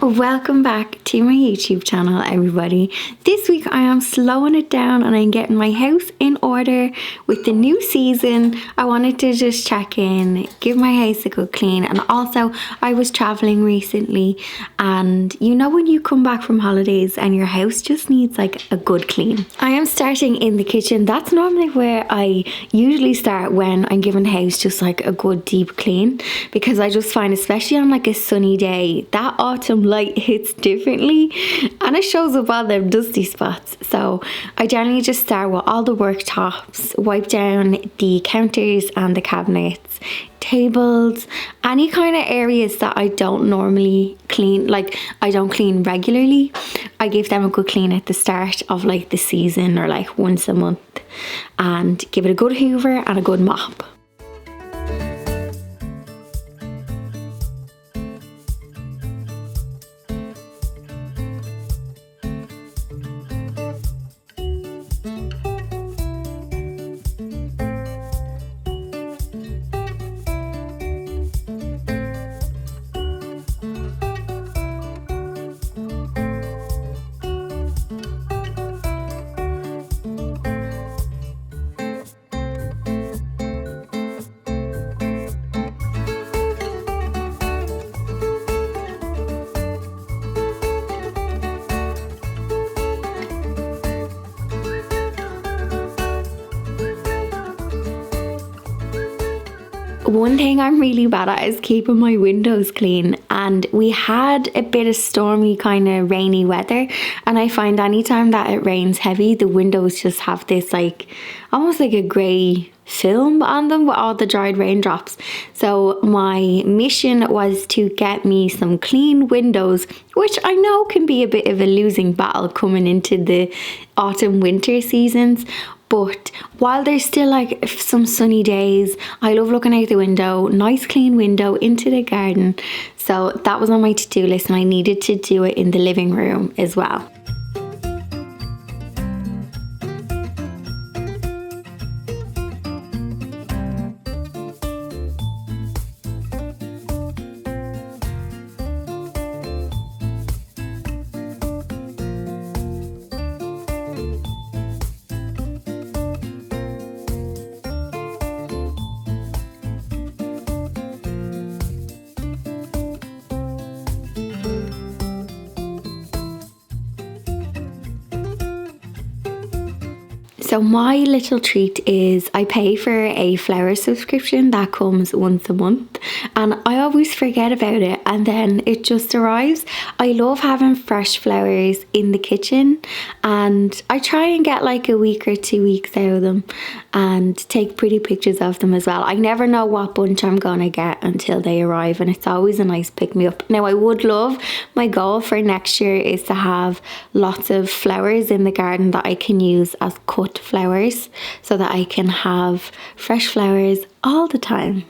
Welcome back to my YouTube channel, everybody. This week I am slowing it down and I'm getting my house in order with the new season. I wanted to just check in, give my house a good clean, and also I was traveling recently, and you know when you come back from holidays and your house just needs like a good clean. I am starting in the kitchen. That's normally where I usually start when I'm giving the house just like a good deep clean, because I just find, especially on like a sunny day, that autumn light hits differently and it shows up all them dusty spots. So I generally just start with all the worktops, wipe down the counters and the cabinets, tables, any kind of areas that I don't normally clean, like I don't clean regularly. I give them a good clean at the start of like the season, or like once a month, and give it a good hoover and a good mop. One thing I'm really bad at is keeping my windows clean, and we had a bit of stormy kind of rainy weather, and I find anytime that it rains heavy, the windows just have this like almost like a grey film on them with all the dried raindrops. So my mission was to get me some clean windows, which I know can be a bit of a losing battle coming into the autumn winter seasons. But while there's still like some sunny days, I love looking out the window, nice clean window into the garden. So that was on my to-do list, and I needed to do it in the living room as well. So my little treat is I pay for a flower subscription that comes once a month, and I always forget about it and then it just arrives. I love having fresh flowers in the kitchen, and I try and get like a week or 2 weeks out of them and take pretty pictures of them as well. I never know what bunch I'm gonna get until they arrive, and it's always a nice pick me up. Now I would love, my goal for next year is to have lots of flowers in the garden that I can use as cut flowers, so that I can have fresh flowers all the time.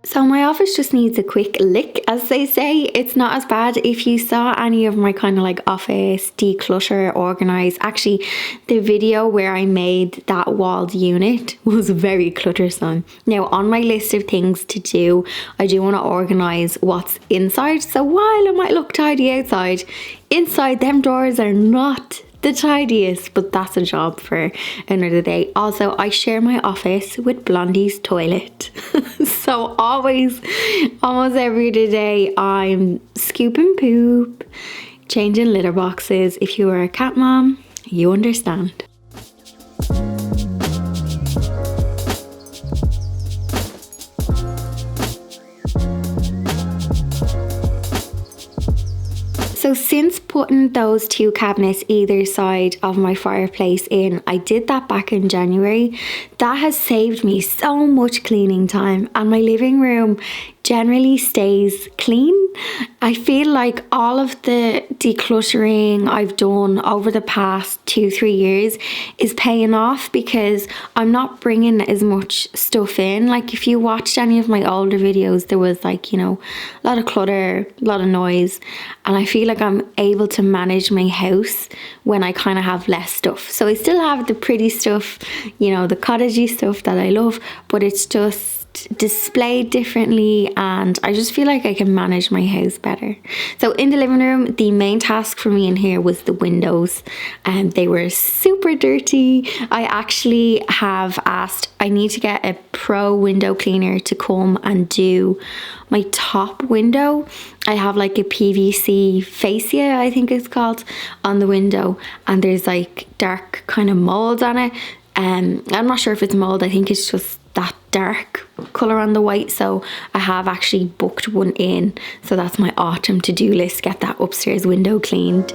So my office just needs a quick lick, as they say. It's not as bad. If you saw any of my kind of like office declutter, organize, actually the video where I made that walled unit was very cluttersome. Now on my list of things to do, I do want to organize what's inside. So while it might look tidy outside, inside them drawers are not the tidiest, but that's a job for another day. Also, I share my office with Blondie's toilet. So almost every other day I'm scooping poop, changing litter boxes. If you are a cat mom, you understand. So since putting those 2 cabinets either side of my fireplace in, I did that back in January. That has saved me so much cleaning time, and my living room generally stays clean. I feel like all of the decluttering I've done over the past 2-3 years is paying off because I'm not bringing as much stuff in. Like if you watched any of my older videos, there was like, you know, a lot of clutter, a lot of noise, and I feel like I'm able to manage my house when I kind of have less stuff. So I still have the pretty stuff, you know, the cottagey stuff that I love, but it's just displayed differently, and I just feel like I can manage my house better. So in the living room, the main task for me in here was the windows, and they were super dirty. I actually have asked, I need to get a pro window cleaner to come and do my top window. I have like a PVC fascia, I think it's called, on the window, and there's like dark kind of mold on it. I'm not sure if it's mold, I think it's just that dark colour on the white. So I have actually booked one in, so that's my autumn to-do list, get that upstairs window cleaned.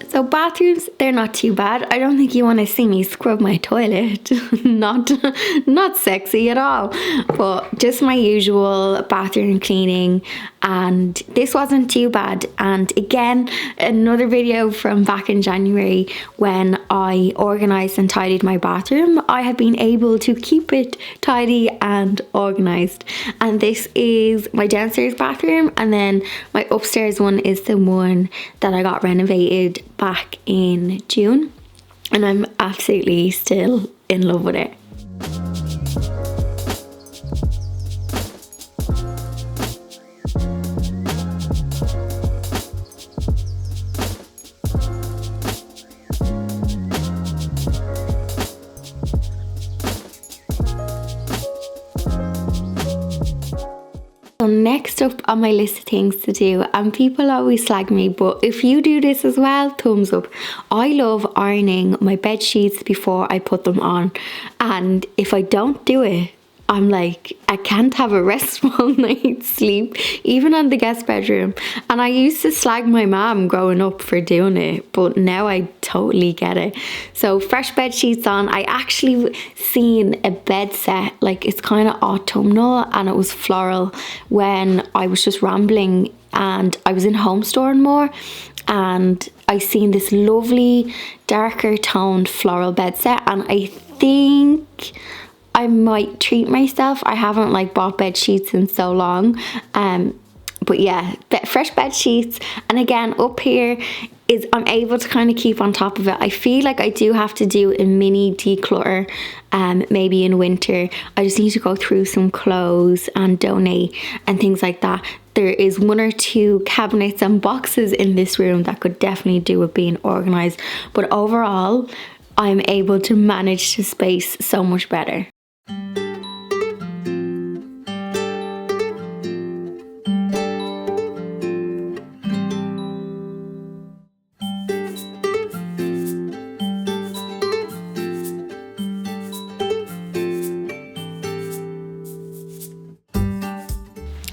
So bathrooms, they're not too bad. I don't think you want to see me scrub my toilet. not sexy at all. But just my usual bathroom cleaning, and this wasn't too bad. And again, another video from back in January when I organised and tidied my bathroom. I have been able to keep it tidy and organised. And this is my downstairs bathroom, and then my upstairs one is the one that I got renovated back in June, and I'm absolutely still in love with it. So next up on my list of things to do, and people always slag me, but if you do this as well, thumbs up. I love ironing my bed sheets before I put them on, and if I don't do it, I'm like, I can't have a restful night's sleep, even on the guest bedroom. And I used to slag my mum growing up for doing it, but now I totally get it. So fresh bed sheets on. I actually seen a bed set, like it's kind of autumnal and it was floral, when I was just rambling and I was in home storing more, and I seen this lovely darker toned floral bed set, and I think I might treat myself. I haven't like bought bed sheets in so long, but yeah, fresh bed sheets. And again, up here is I'm able to kind of keep on top of it. I feel like I do have to do a mini declutter, maybe in winter. I just need to go through some clothes and donate and things like that. There is 1 or 2 cabinets and boxes in this room that could definitely do with being organised, but overall I'm able to manage the space so much better.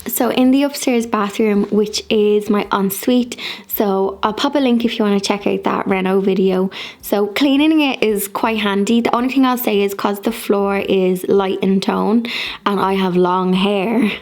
So in the upstairs bathroom, which is my ensuite, so I'll pop a link if you want to check out that reno video. So cleaning it is quite handy. The only thing I'll say is because the floor is light in tone and I have long hair,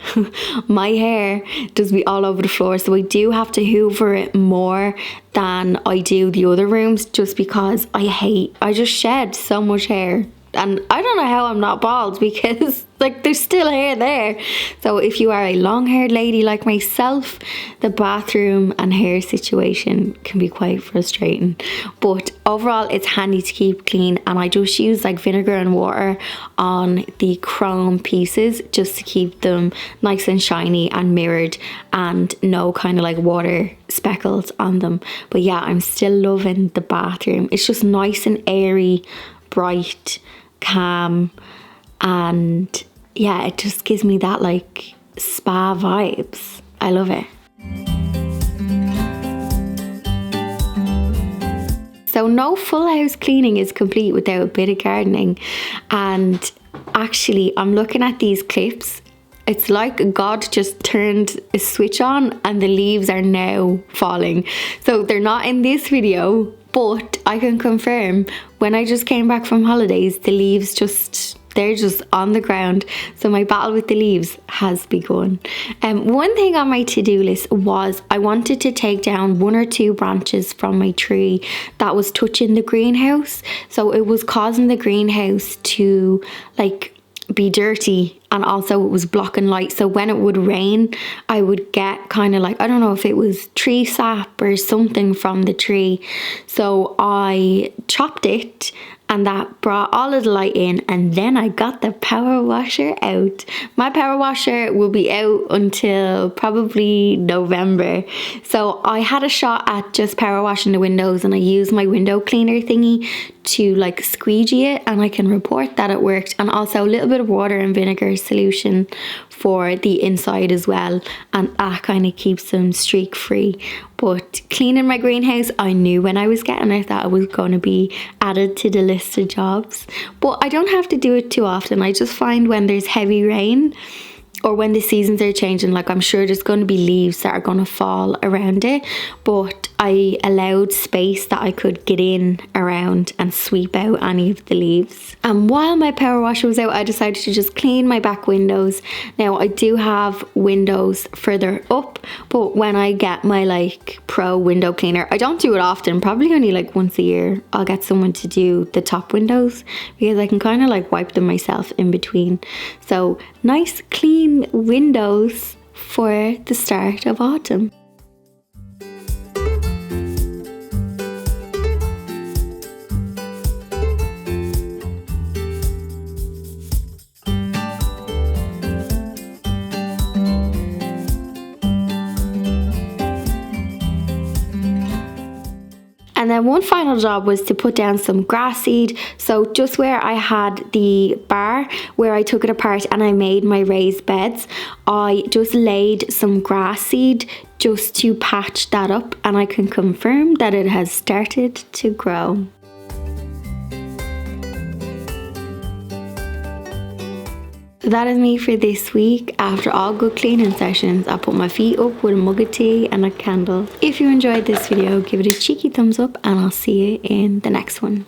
my hair does be all over the floor, so I do have to hoover it more than I do the other rooms, just because I just shed so much hair. And I don't know how I'm not bald, because like there's still hair there. So if you are a long haired lady like myself, the bathroom and hair situation can be quite frustrating. But overall it's handy to keep clean, and I just use like vinegar and water on the chrome pieces just to keep them nice and shiny and mirrored, and no kind of like water speckles on them. But yeah, I'm still loving the bathroom. It's just nice and airy, bright, calm, and yeah, it just gives me that like spa vibes. I love it. So no full house cleaning is complete without a bit of gardening, and actually I'm looking at these clips. It's like God just turned a switch on and the leaves are now falling. So they're not in this video, but I can confirm when I just came back from holidays, the leaves they're just on the ground. So my battle with the leaves has begun. One thing on my to-do list was I wanted to take down 1 or 2 branches from my tree that was touching the greenhouse. So it was causing the greenhouse to like be dirty, and also it was blocking light. So when it would rain, I would get kind of like, I don't know if it was tree sap or something from the tree. So I chopped it, and that brought all of the light in, and then I got the power washer out. My power washer will be out until probably November. So I had a shot at just power washing the windows, and I used my window cleaner thingy to like squeegee it, and I can report that it worked. And also a little bit of water and vinegar solution for the inside as well, and that kind of keeps them streak free. But cleaning my greenhouse, I knew when I was getting it that it was going to be added to the list of jobs. But I don't have to do it too often. I just find when there's heavy rain or when the seasons are changing, like I'm sure there's going to be leaves that are going to fall around it, but I allowed space that I could get in around and sweep out any of the leaves. And while my power washer was out, I decided to just clean my back windows. Now I do have windows further up, but when I get my like pro window cleaner, I don't do it often, probably only like once a year, I'll get someone to do the top windows because I can kind of like wipe them myself in between. So nice clean windows for the start of autumn. And then one final job was to put down some grass seed. So just where I had the bar, where I took it apart and I made my raised beds, I just laid some grass seed just to patch that up, and I can confirm that it has started to grow. So that is me for this week. After all good cleaning sessions, I put my feet up with a mug of tea and a candle. If you enjoyed this video, give it a cheeky thumbs up, and I'll see you in the next one.